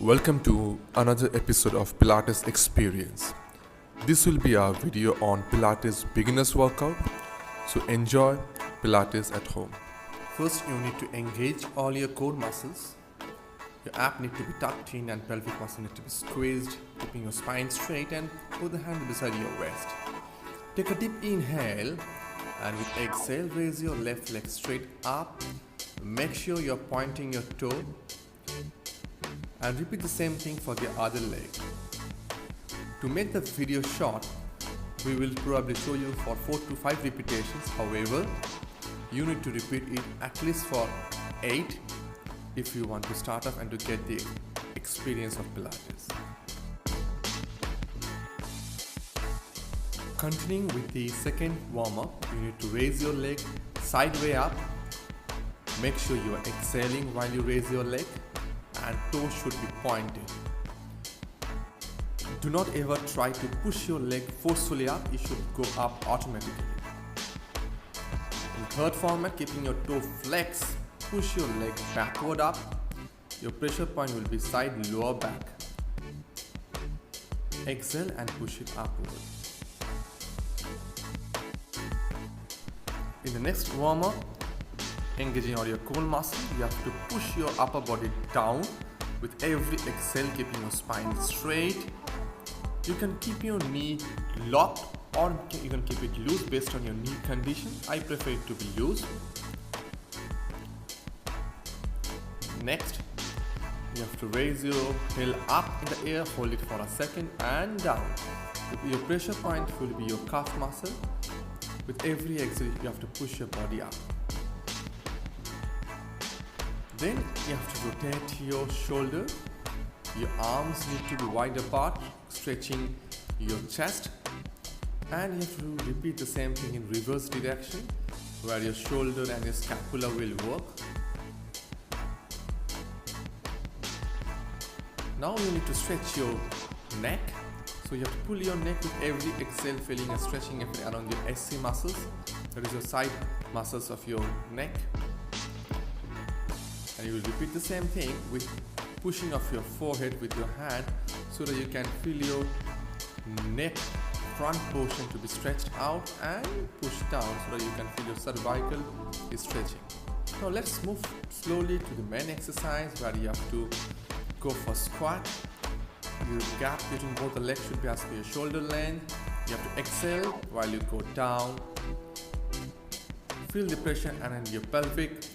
Welcome to another episode of Pilates Experience. This will be our video on Pilates beginners workout, so enjoy Pilates at home. First, you need to engage all your core muscles. Your abs need to be tucked in and pelvic muscle need to be squeezed, keeping your spine straight and put the hand beside your waist. Take a deep inhale and with exhale, raise your left leg straight up. Make sure you're pointing your toe. And repeat the same thing for the other leg. To make the video short, we will probably show you for 4 to 5 repetitions. However, you need to repeat it at least for 8 if you want to start off and to get the experience of Pilates. Continuing with the second warm-up, you need to raise your leg sideways up. Make sure you are exhaling while you raise your leg. And toes should be pointed. Do not ever try to push your leg forcefully up, it should go up automatically. In third format, keeping your toe flexed, push your leg backward up. Your pressure point will be side lower back. Exhale and push it upward. In the next warm-up, engaging all your core muscle, you have to push your upper body down with every exhale, keeping your spine straight. You can keep your knee locked or you can keep it loose based on your knee condition. I prefer it to be loose. Next, you have to raise your heel up in the air, hold it for a second and down. Your pressure point will be your calf muscle. With every exhale, you have to push your body up. Then you have to rotate your shoulder. Your arms need to be wide apart, stretching your chest. And you have to repeat the same thing in reverse direction, where your shoulder and your scapula will work. Now you need to stretch your neck. So you have to pull your neck with every exhale, feeling a stretching effect around your SC muscles. That is your side muscles of your neck. And you will repeat the same thing with pushing off your forehead with your hand so that you can feel your neck front portion to be stretched out and push down so that you can feel your cervical is stretching. Now let's move slowly to the main exercise where you have to go for squat. Your gap between both the legs should be as per your shoulder length. You have to exhale while you go down. Feel the pressure and your pelvic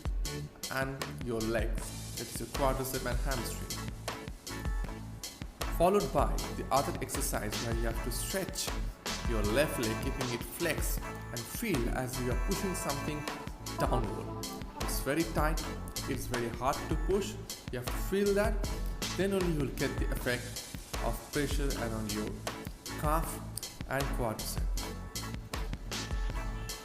and your legs. It's your quadricep and hamstring. Followed by the other exercise where you have to stretch your left leg, keeping it flexed and feel as you are pushing something downward. It's very tight, it's very hard to push. You have to feel that, then only you will get the effect of pressure around your calf and quadricep.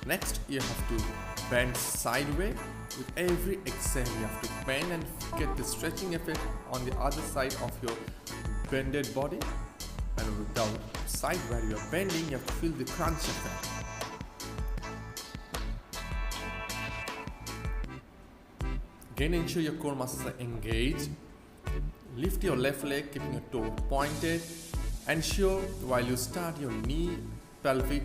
Next, you have to bend sideways. With every exhale, you have to bend and get the stretching effect on the other side of your bended body. And with the side where you are bending, you have to feel the crunch effect. Again, ensure your core muscles are engaged. Lift your left leg, keeping your toe pointed. Ensure while you start, your knee pelvic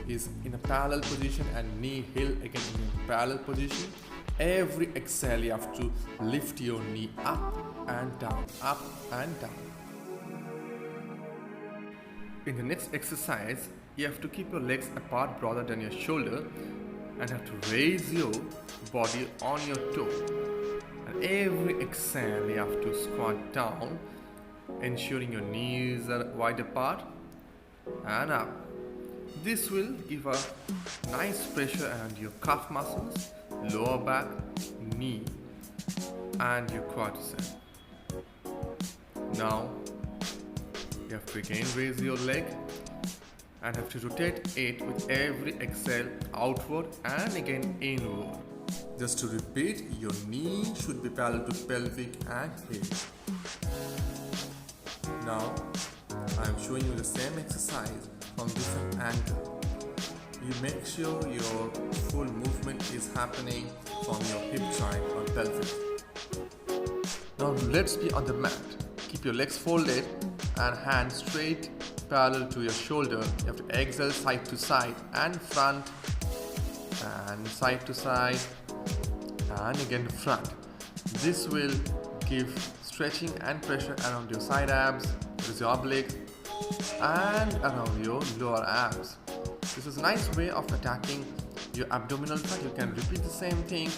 is in a parallel position and knee heel again in a parallel position. Every exhale you have to lift your knee up and down, up and down. In the next exercise, you have to keep your legs apart rather than your shoulder and have to raise your body on your toe. And every exhale you have to squat down, ensuring your knees are wide apart and up. This will give a nice pressure around your calf muscles, lower back, knee and your quadricep. Now you have to again raise your leg and have to rotate it with every exhale outward and again inward. Just to repeat, your knee should be parallel to pelvic and hip. Now I am showing you the same exercise from different angle. You make sure your full movement is happening from your hip joint or pelvis. Now let's be on the mat. keep your legs folded and hands straight parallel to your shoulder. You have to exhale side to side and front and side to side and again front. This will give stretching and pressure around your side abs, that is your oblique, and around your lower abs. This is a nice way of attacking your abdominal fat. You can repeat the same thing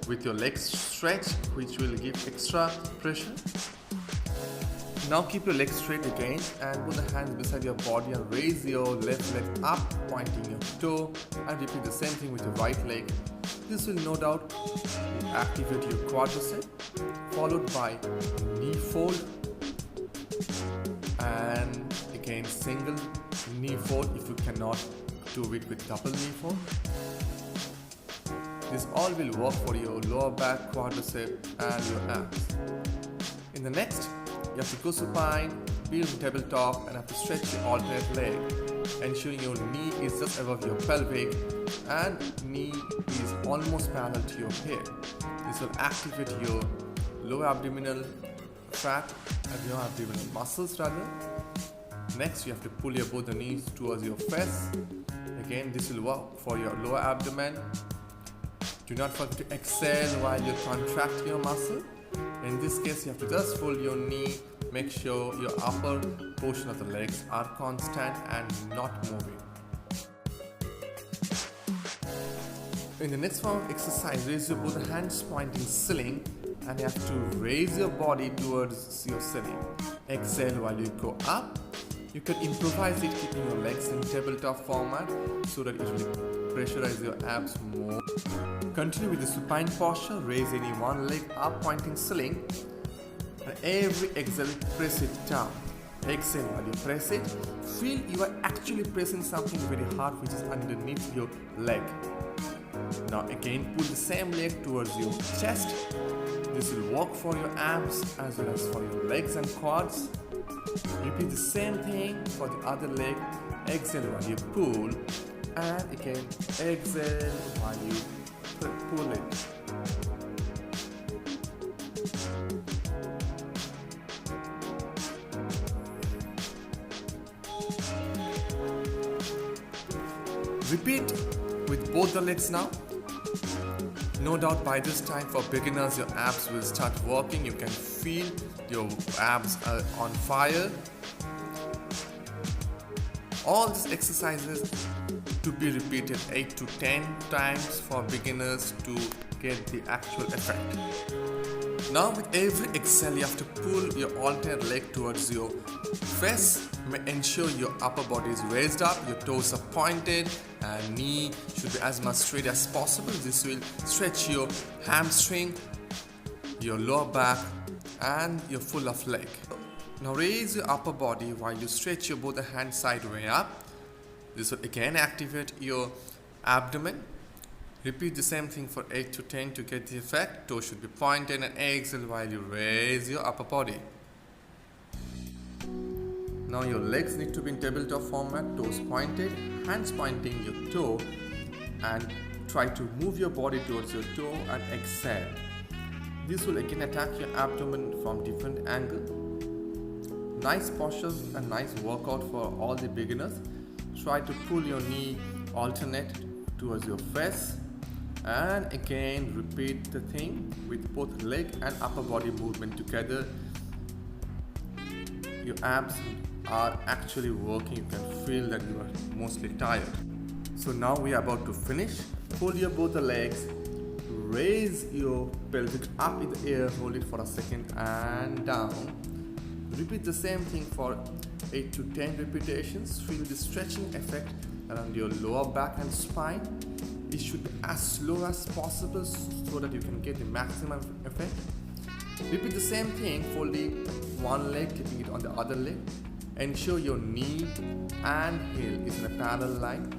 with your legs stretched, which will give extra pressure. Now keep your legs straight again and put the hands beside your body and raise your left leg up, pointing your toe, and repeat the same thing with your right leg. This will no doubt activate your quadricep, followed by knee fold and again single knee fold if you cannot do it with double knee fold. This all will work for your lower back, quadricep and your abs. In the next, you have to go supine, be on tabletop and have to stretch your alternate leg, ensuring your knee is just above your pelvic and knee is almost parallel to your head. This will activate your lower abdominal fat and your abdominal muscles rather. Next, you have to pull your both the knees towards your face. Again, this will work for your lower abdomen. Do not forget to exhale while you contract your muscle. In this case, you have to just fold your knee. Make sure your upper portion of the legs are constant and not moving. In the next form of exercise, raise your both hands pointing ceiling and you have to raise your body towards your ceiling. Exhale while you go up. You can improvise it keeping your legs in tabletop format so that it will pressurize your abs more. Continue with the supine posture. Raise any one leg up pointing ceiling and every exhale press it down. Exhale while you press it. Feel you are actually pressing something very hard which is underneath your leg. Now again pull the same leg towards your chest. This will work for your abs as well as for your legs and quads. Repeat the same thing for the other leg. Exhale while you pull and again exhale while you pull it. Repeat with both the legs now. No doubt by this time for beginners your abs will start working. You can feel your abs are on fire. All these exercises to be repeated 8 to 10 times for beginners to get the actual effect. Now with every exhale you have to pull your alternate leg towards your face. Ensure your upper body is raised up, your toes are pointed and knee should be as much straight as possible. This will stretch your hamstring, your lower back and your full of leg. Now raise your upper body while you stretch your both the hands sideways up. This will again activate your abdomen. Repeat the same thing for 8 to 10 to get the effect. Toes should be pointed and exhale while you raise your upper body. Now your legs need to be in tabletop format, toes pointed, hands pointing your toe and try to move your body towards your toe and exhale. This will again attack your abdomen from different angle. Nice postures and nice workout for all the beginners. Try to pull your knee alternate towards your face and again repeat the thing with both leg and upper body movement together. Your abs are actually working. You can feel that you are mostly tired. So now we are about to finish. Hold your both the legs, raise your pelvic up in the air, hold it for a second and down. Repeat the same thing for 8 to 10 repetitions. Feel the stretching effect around your lower back and spine. It should be as slow as possible so that you can get the maximum effect. Repeat the same thing, folding one leg, keeping it on the other leg. Ensure your knee and heel is in a parallel line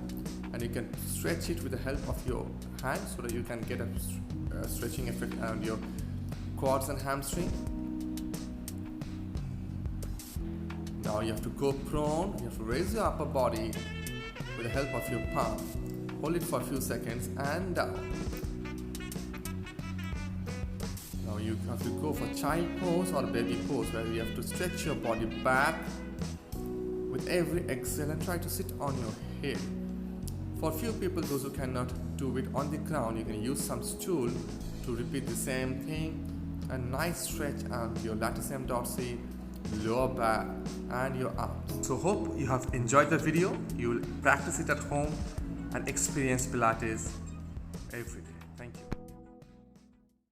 and you can stretch it with the help of your hands so that you can get a stretching effect around your quads and hamstring. Now you have to go prone. You have to raise your upper body with the help of your palm. Hold it for a few seconds and down. Now you have to go for child pose or baby pose, where you have to stretch your body back with every exhale and try to sit on your head. For few people, those who cannot do it on the ground, you can use some stool to repeat the same thing. A nice stretch on your latissimus dorsi, lower back and your arms. So hope you have enjoyed the video. You will practice it at home and experience Pilates every day.